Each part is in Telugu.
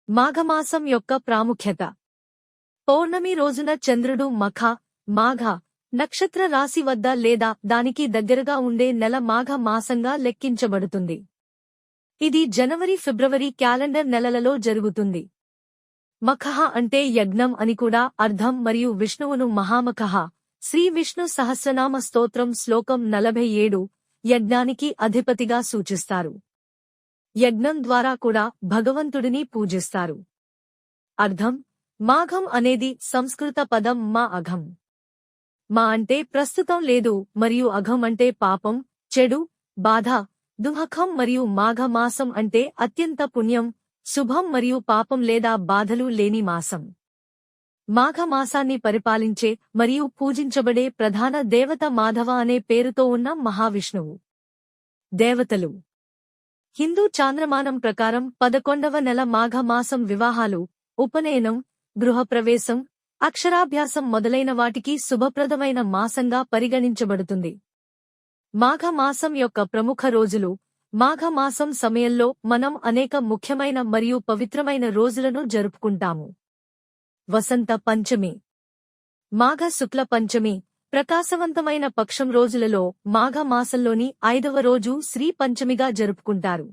మాఘమాసం యొక్క ప్రాముఖ్యత. పౌర్ణమి రోజున చంద్రుడు మాఘ నక్షత్ర రాశి వద్ద లేదా దానికి దగ్గరగా ఉండే నెల మాఘ మాసంగా లెక్కించబడుతుంది. ఇది జనవరి-ఫిబ్రవరి క్యాలెండర్ నెలలలో జరుగుతుంది. మఖః అంటే యజ్ఞం అని కూడా అర్థం మరియు విష్ణువును మహామఖః శ్రీ విష్ణు సహస్రనామ స్తోత్రం శ్లోకం 47 యజ్ఞానికి అధిపతిగా సూచిస్తారు. యజ్ఞం ద్వారా కూడా భగవంతుడిని పూజిస్తారు. అర్థం: మాఘం అనేది సంస్కృత పదం అఘం. మా అంటే ప్రస్తుతం లేదు మరియు అఘం అంటే పాపం, చెడు, బాధ, దుఃఖం మరియు మాఘ మాసం అంటే అత్యంత పుణ్యం, శుభం మరియు పాపం లేదా బాధలు లేని మాసం. మాఘ మాసాన్ని పరిపాలించే మరియు పూజించబడే ప్రధాన దేవత మాధవ అనే పేరుతో ఉన్న మహావిష్ణువు. దేవతలు. హిందూ చాంద్రమానం ప్రకారం 11వ నెల మాఘ మాసం వివాహాలు, ఉపనయనం, గృహప్రవేశం, అక్షరాభ్యాసం మొదలైన వాటికి శుభప్రదమైన మాసంగా పరిగణించబడుతుంది. మాఘ మాసం యొక్క ప్రముఖ రోజులు. మాఘ మాసం సమయంలో మనం అనేక ముఖ్యమైన మరియు పవిత్రమైన రోజులను జరుపుకుంటాము. వసంత పంచమి. మాఘ శుక్ల పంచమి ప్రకాశవంతమైన పక్షం రోజులలో మాఘ మాసంలోని 5వ రోజు శ్రీ పంచమిగా జరుపుకుంటారు.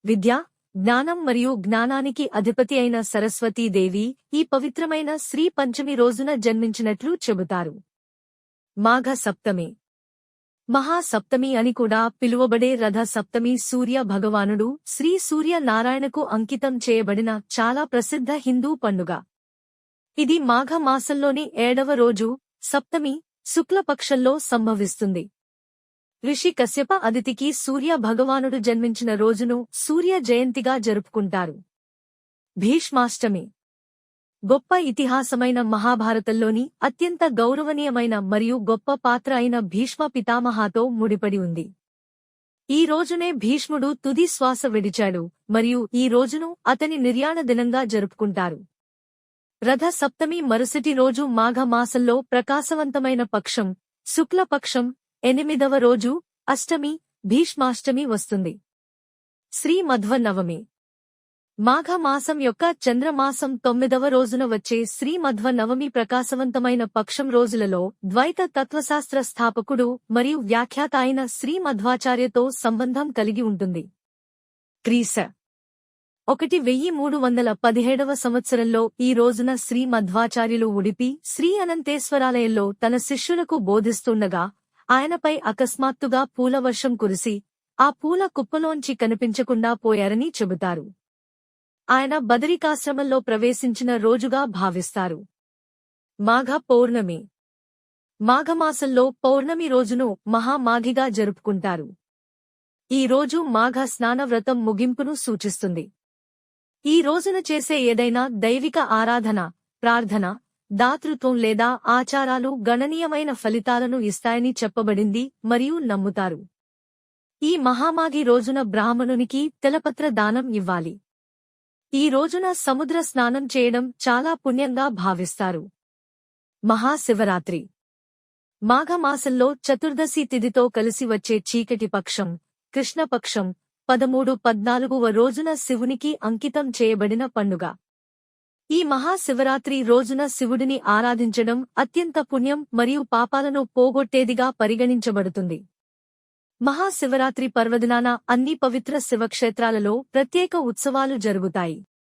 విద్య, జ్ఞానం మరియు జ్ఞానానికి అధిపతి అయిన సరస్వతీదేవి ఈ పవిత్రమైన శ్రీ పంచమి రోజున జన్మించినట్లు చెబుతారు. మాఘ సప్తమి. మహాసప్తమి అని కూడా పిలువబడే రథ సప్తమి సూర్య భగవానుడు శ్రీ సూర్య నారాయణకు అంకితం చేయబడిన చాలా ప్రసిద్ధ హిందూ పండుగ. ఇది మాఘ మాసంలోని 7వ రోజు సప్తమి శుక్లపక్షంలో సంభవిస్తుంది. ఋషి కశ్యప అదితికి సూర్య భగవానుడు జన్మించిన రోజును సూర్య జయంతిగా జరుపుకుంటారు. భీష్మాష్టమి. గొప్ప ఇతిహాసమైన మహాభారతంలోని అత్యంత గౌరవనీయమైన మరియు గొప్ప పాత్ర అయిన భీష్మ పితామహాతో ముడిపడి ఉంది. ఈ రోజునే భీష్ముడు తుది శ్వాస విడిచాడు మరియు ఈ రోజును అతని నిర్యాణ దినంగా జరుపుకుంటారు. రథ సప్తమి మరుసటి రోజు మాఘ మాసంలో ప్రకాశవంతమైన పక్షం, శుక్లపక్షం, 8వ రోజు అష్టమి, భీష్మాష్టమి వస్తుంది. శ్రీ మధ్వ నవమి. మాఘ మాసం యొక్క చంద్రమాసం 9వ రోజున వచ్చే శ్రీ మధ్వ నవమి ప్రకాశవంతమైన పక్షం రోజులలో ద్వైత తత్వశాస్త్ర స్థాపకుడు మరియు వ్యాఖ్యాత అయిన శ్రీ మధ్వాచార్యతో సంబంధం కలిగి ఉంటుంది. క్రీశ 1317వ సంవత్సరంలో ఈ రోజున శ్రీ మధ్వాచార్యులు ఉడిపి శ్రీ అనంతేశ్వరాలయంలో తన శిష్యులకు బోధిస్తుండగా ఆయనపై అకస్మాత్తుగా పూలవర్షం కురిసి ఆ పూల కుప్పలోంచి కనిపించకుండా పోయారని చెబుతారు. ఆయన బదరికాశ్రమంలో ప్రవేశించిన రోజుగా భావిస్తారు. మాఘ పౌర్ణమి. మాఘమాసంలో పౌర్ణమి రోజును మహామాఘిగా జరుపుకుంటారు. ఈ రోజు మాఘ స్నాన వ్రతం ముగింపును సూచిస్తుంది. ఈ రోజున చేసే ఏదైనా దైవిక ఆరాధన, ప్రార్థన, దాతృత్వం లేదా ఆచారాలు గణనీయమైన ఫలితాలను ఇస్తాయని చెప్పబడింది మరియు నమ్ముతారు. ఈ మహామాఘి రోజున బ్రాహ్మణునికి తెలపత్ర దానం ఇవ్వాలి. ఈ రోజున సముద్ర స్నానం చేయడం చాలా పుణ్యంగా భావిస్తారు. మహాశివరాత్రి. మాఘమాసంలో చతుర్దశి తిథితో కలిసి వచ్చే చీకటి పక్షం, కృష్ణపక్షం 13-14వ రోజున శివునికి అంకితం చేయబడిన పండుగ. ఈ మహాశివరాత్రి రోజున శివుడిని ఆరాధించడం అత్యంత పుణ్యం మరియు పాపాలను పోగొట్టేదిగా పరిగణించబడుతుంది. మహాశివరాత్రి పర్వదినాన అన్ని పవిత్ర శివక్షేత్రాలలో ప్రత్యేక ఉత్సవాలు జరుగుతాయి.